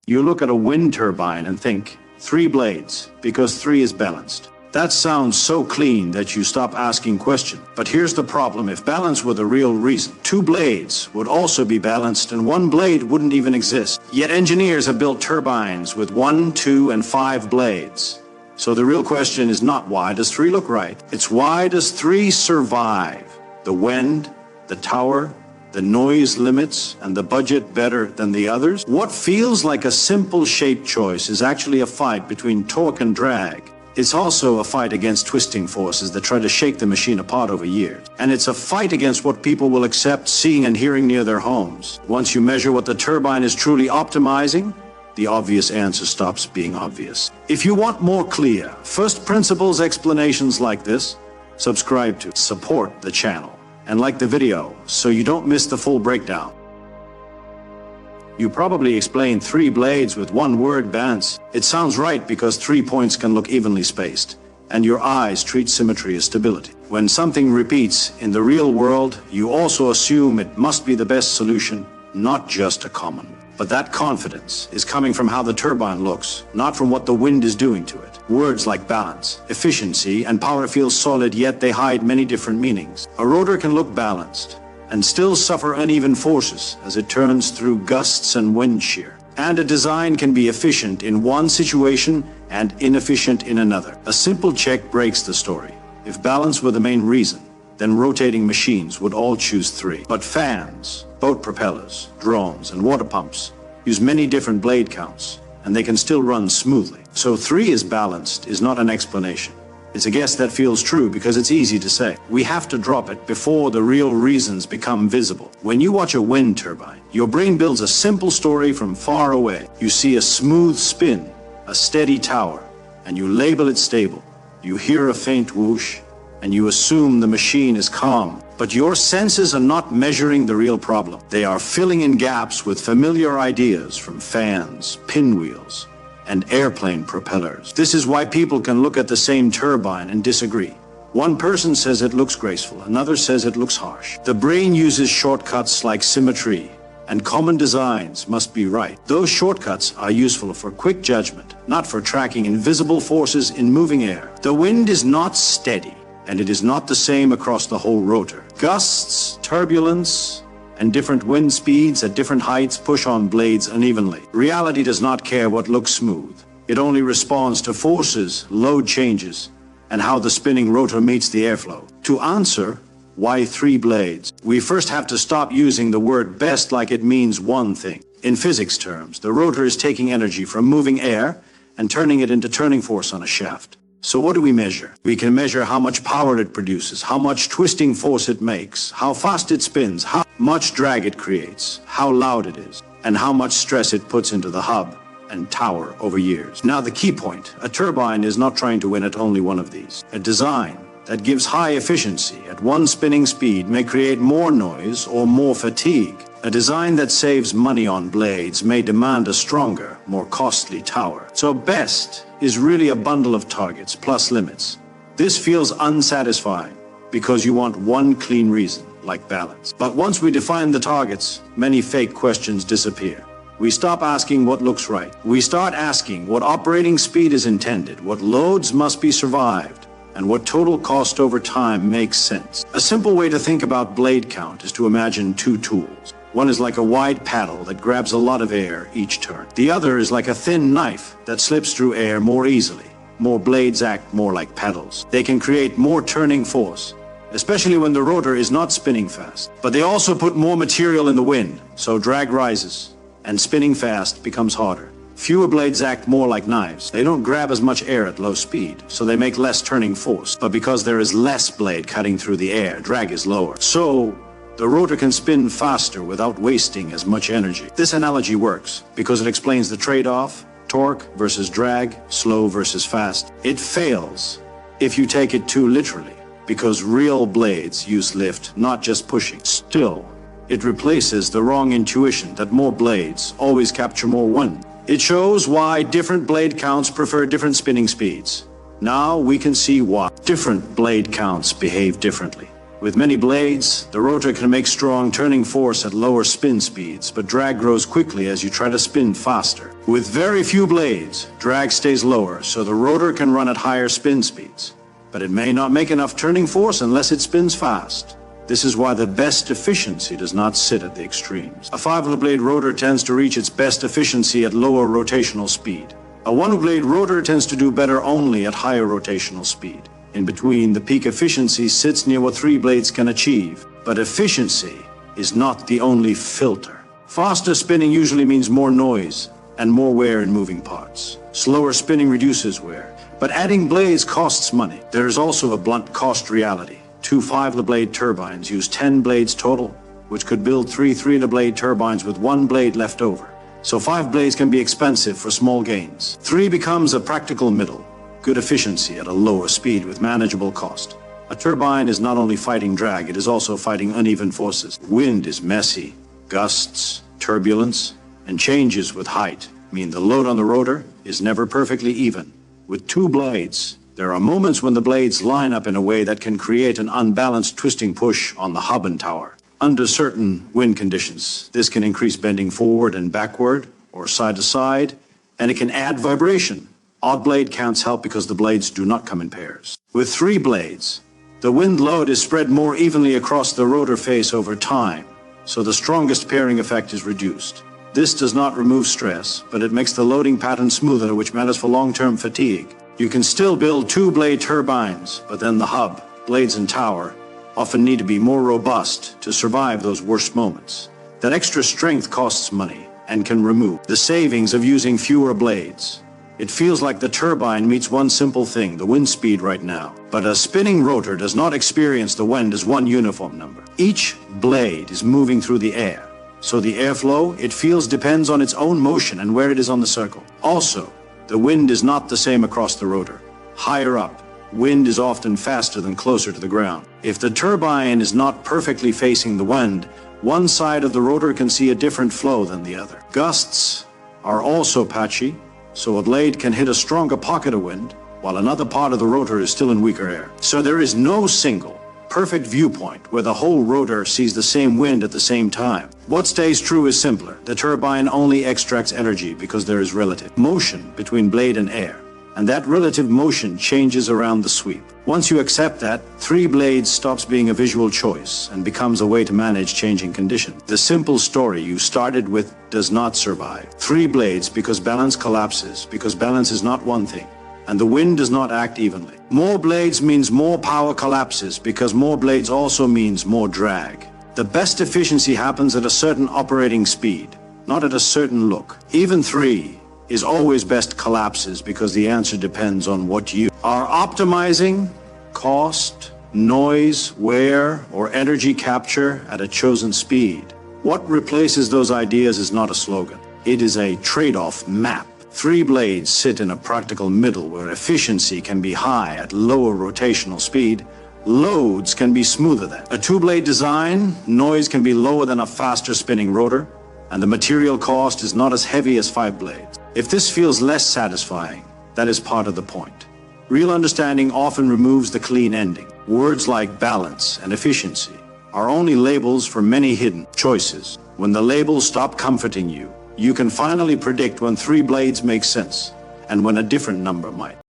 You look at a wind turbine and think, 3 blades, because 3 is balanced. That sounds so clean that you stop asking questions. But here's the problem: if balance were the real reason, 2 blades would also be balanced and 1 blade wouldn't even exist. Yet engineers have built turbines with 1, 2, and 5 blades. So the real question is not why does 3 look right? It's why does 3 survive? The wind, the tower, the noise limits, and the budget better than the others? What feels like a simple shape choice is actually a fight between torque and drag. It's also a fight against twisting forces that try to shake the machine apart over years. And it's a fight against what people will accept seeing and hearing near their homes. Once you measure what the turbine is truly optimizing, the obvious answer stops being obvious. If you want more clear, first principles explanations like this, subscribe to support the channel and like the video so you don't miss the full breakdown. You probably explained 3 blades with 1 word, balance. It sounds right because 3 points can look evenly spaced, and your eyes treat symmetry as stability. When something repeats in the real world, you also assume it must be the best solution, not just a common. But that confidence is coming from how the turbine looks, not from what the wind is doing to it. Words like balance, efficiency, and power feel solid, yet they hide many different meanings. A rotor can look balanced and still suffer uneven forces as it turns through gusts and wind shear. And a design can be efficient in one situation and inefficient in another. A simple check breaks the story. If balance were the main reason, then rotating machines would all choose 3. But fans, boat propellers, drones, and water pumps use many different blade counts, and they can still run smoothly. So 3 is balanced is not an explanation. It's a guess that feels true because it's easy to say. We have to drop it before the real reasons become visible. When you watch a wind turbine, your brain builds a simple story from far away. You see a smooth spin, a steady tower, and you label it stable. You hear a faint whoosh, and you assume the machine is calm. But your senses are not measuring the real problem. They are filling in gaps with familiar ideas from fans, pinwheels, and airplane propellers. This is why people can look at the same turbine and disagree. One person says it looks graceful, another says it looks harsh. The brain uses shortcuts like symmetry, and common designs must be right. Those shortcuts are useful for quick judgment, not for tracking invisible forces in moving air. The wind is not steady, and it is not the same across the whole rotor. Gusts, turbulence, and different wind speeds at different heights push on blades unevenly. Reality does not care what looks smooth. It only responds to forces, load changes, and how the spinning rotor meets the airflow. To answer why 3 blades, we first have to stop using the word best like it means one thing. In physics terms, the rotor is taking energy from moving air and turning it into turning force on a shaft. So what do we measure? We can measure how much power it produces, how much twisting force it makes, how fast it spins, how much drag it creates, how loud it is, and how much stress it puts into the hub and tower over years. Now the key point, a turbine is not trying to win at only one of these. A design that gives high efficiency at 1 spinning speed may create more noise or more fatigue. A design that saves money on blades may demand a stronger, more costly tower. So best is really a bundle of targets plus limits. This feels unsatisfying because you want one clean reason, like balance. But once we define the targets, many fake questions disappear. We stop asking what looks right. We start asking what operating speed is intended, what loads must be survived, and what total cost over time makes sense. A simple way to think about blade count is to imagine 2 tools. One is like a wide paddle that grabs a lot of air each turn. The other is like a thin knife that slips through air more easily. More blades act more like paddles. They can create more turning force, especially when the rotor is not spinning fast. But they also put more material in the wind, so drag rises, and spinning fast becomes harder. Fewer blades act more like knives. They don't grab as much air at low speed, so they make less turning force. But because there is less blade cutting through the air, drag is lower. So the rotor can spin faster without wasting as much energy. This analogy works because it explains the trade-off, torque versus drag, slow versus fast. It fails if you take it too literally, because real blades use lift, not just pushing. Still, it replaces the wrong intuition that more blades always capture more wind. It shows why different blade counts prefer different spinning speeds. Now we can see why different blade counts behave differently. With many blades, the rotor can make strong turning force at lower spin speeds, but drag grows quickly as you try to spin faster. With very few blades, drag stays lower, so the rotor can run at higher spin speeds. But it may not make enough turning force unless it spins fast. This is why the best efficiency does not sit at the extremes. A 5-blade rotor tends to reach its best efficiency at lower rotational speed. A 1-blade rotor tends to do better only at higher rotational speed. In between, the peak efficiency sits near what 3 blades can achieve. But efficiency is not the only filter. Faster spinning usually means more noise and more wear in moving parts. Slower spinning reduces wear, but adding blades costs money. There is also a blunt cost reality. 2 5-blade turbines use 10 blades total, which could build 3 3-blade turbines with 1 blade left over. So 5 blades can be expensive for small gains. 3 becomes a practical middle. Good efficiency at a lower speed with manageable cost. A turbine is not only fighting drag, it is also fighting uneven forces. Wind is messy. Gusts, turbulence, and changes with height mean the load on the rotor is never perfectly even. With 2 blades, there are moments when the blades line up in a way that can create an unbalanced twisting push on the hub and tower. Under certain wind conditions, this can increase bending forward and backward, or side to side, and it can add vibration. Odd blade counts help because the blades do not come in pairs. With 3 blades, the wind load is spread more evenly across the rotor face over time, so the strongest pairing effect is reduced. This does not remove stress, but it makes the loading pattern smoother, which matters for long-term fatigue. You can still build 2-blade turbines, but then the hub, blades, and tower often need to be more robust to survive those worst moments. That extra strength costs money and can remove the savings of using fewer blades. It feels like the turbine meets one simple thing, the wind speed right now. But a spinning rotor does not experience the wind as one uniform number. Each blade is moving through the air, so the airflow it feels depends on its own motion and where it is on the circle. Also, the wind is not the same across the rotor. Higher up, wind is often faster than closer to the ground. If the turbine is not perfectly facing the wind, one side of the rotor can see a different flow than the other. Gusts are also patchy, so a blade can hit a stronger pocket of wind, while another part of the rotor is still in weaker air. So there is no single, perfect viewpoint where the whole rotor sees the same wind at the same time. What stays true is simpler. The turbine only extracts energy because there is relative motion between blade and air, and that relative motion changes around the sweep. Once you accept that, 3 blades stops being a visual choice and becomes a way to manage changing conditions. The simple story you started with does not survive. 3 blades because balance collapses, because balance is not one thing, and the wind does not act evenly. More blades means more power collapses, because more blades also means more drag. The best efficiency happens at a certain operating speed, not at a certain look. Even 3 is always best collapses because the answer depends on what you are optimizing: cost, noise, wear, or energy capture at a chosen speed. What replaces those ideas is not a slogan. It is a trade-off map. 3 blades sit in a practical middle where efficiency can be high at lower rotational speed. Loads can be smoother than. A 2-blade design, noise can be lower than a faster spinning rotor, and the material cost is not as heavy as 5 blades. If this feels less satisfying, that is part of the point. Real understanding often removes the clean ending. Words like balance and efficiency are only labels for many hidden choices. When the labels stop comforting you, you can finally predict when 3 blades make sense and when a different number might.